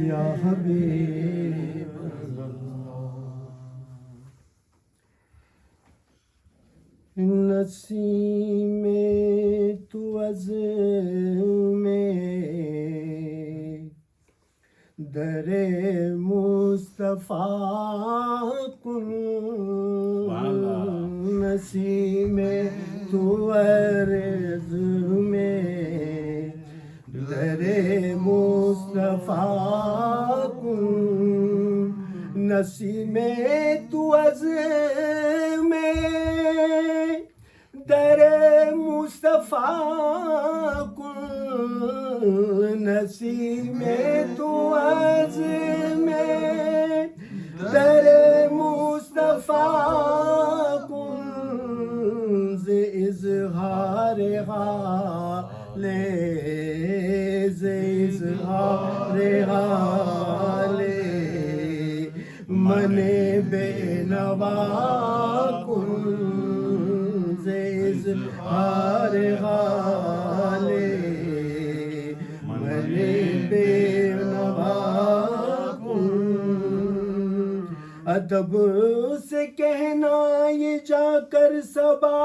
یا حبیب اللہ نسیم تو از میں در مصطفیٰ کن نسیم تو عرض میں در مصطفیٰ کن نسیم تو از میں در مصطفیٰ کن نسیم تو از میں در مصطفیٰ کن ز اظہار حال ز اظہار حال من بے نوا کن ز اظہار حال من بے نوا کن ادب سے کہنا یہ جا کر صبا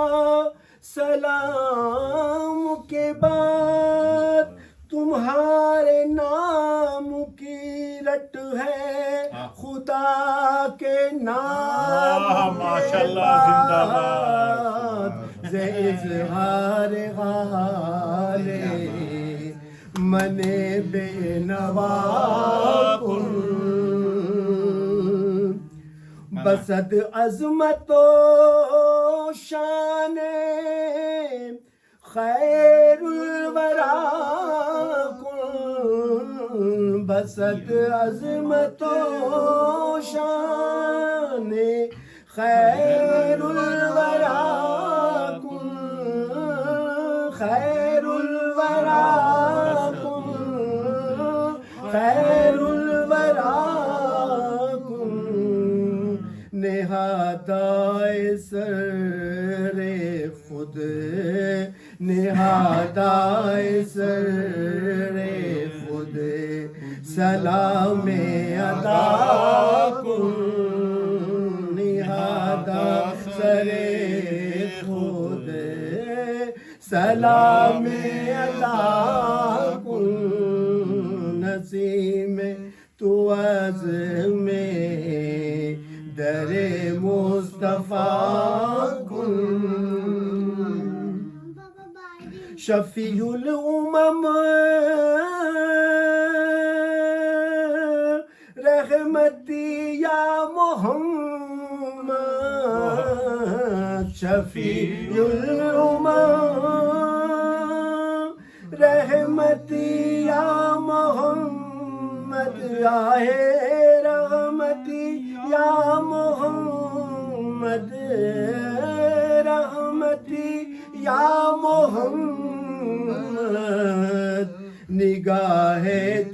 سلام کے بعد تمہارے نام کی رٹ ہے خدا کے نام کے بعد ز اظہار حال من بے نوا کن بسد عظمت و شان خیر الورا کن بسد عظمت و شان خیر الورا کن خیر الورا کن خیر الورا نہادائے سر خود نہادائے سر خود سلام ادا کن نہادا سر خود سلام ادا کن نسیم تو از میں در مصطفیٰ کن شفیع الامم رحمتی یا محمد شفیع الامم رحمتی یا محمد آہے رحمتی یا محمد رحمتی یا محمد نگاہ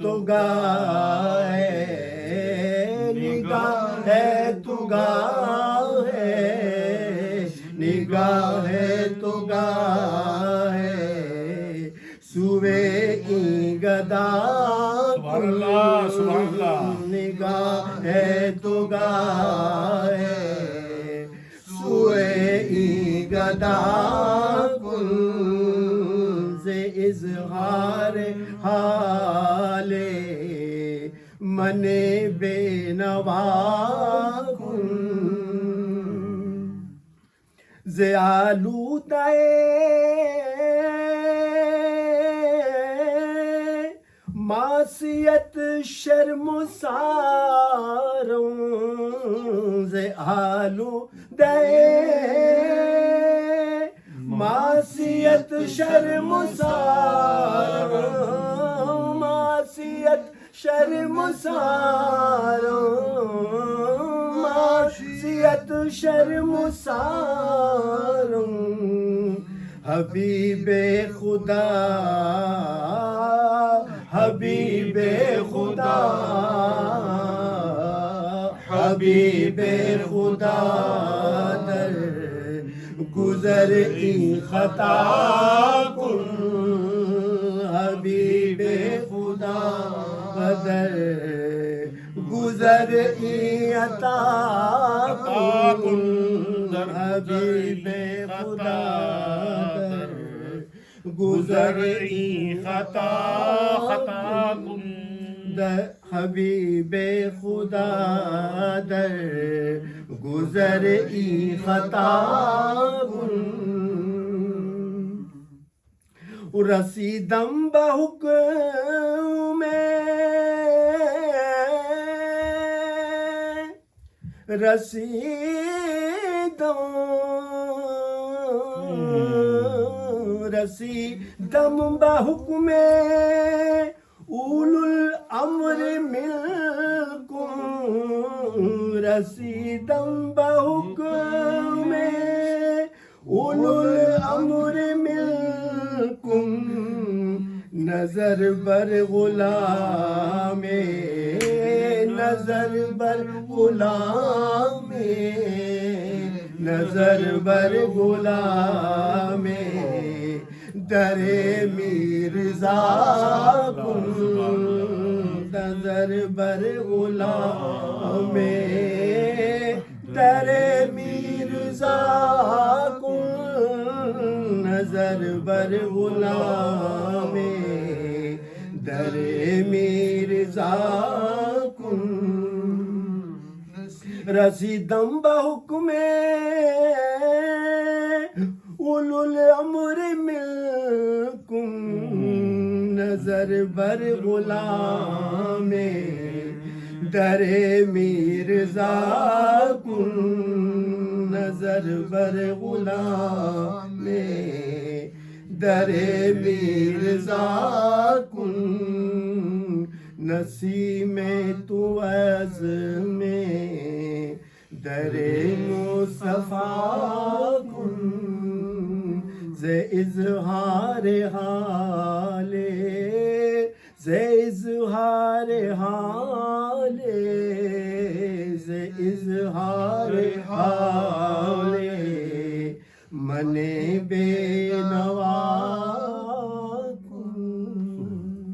تو گاہ نگاہ تو گاہ نگاہ تو گاہ سوے گدا نگاہ تو گاہ سوئے گدا کن ز اظہار حال من بے نوا کن ز آلودہ معصیت شرم ساروں ز آلودہ معصیت شرم ساروں معصیت شرم ساروں معصیت شرم ساروں حبیب خدا حبیب خدا حبیب خدا در گزر این خطا کن حبیب خدا در گزر ای عطا کن حبیب خدا در گزر ای خطا کن در حبیب خدا در گزر ای خطا کن رسیدم به حکم رسیدم به حکم اولو الامر منکم رسیدم به حکم اولو الامر منکم نظر بر غلام نظر بر غلام نظر بر غلام در میرزا کن نظر بر غلام در میرزا کن نظر بر غلام در میرزا کن رسیدم به حکم اولو الامر منکم نظر بر غلام در میرزا کن نظر بر غلام در میرزا کن نسیم تو از میں در مصطفیٰ کن ز اظہار حال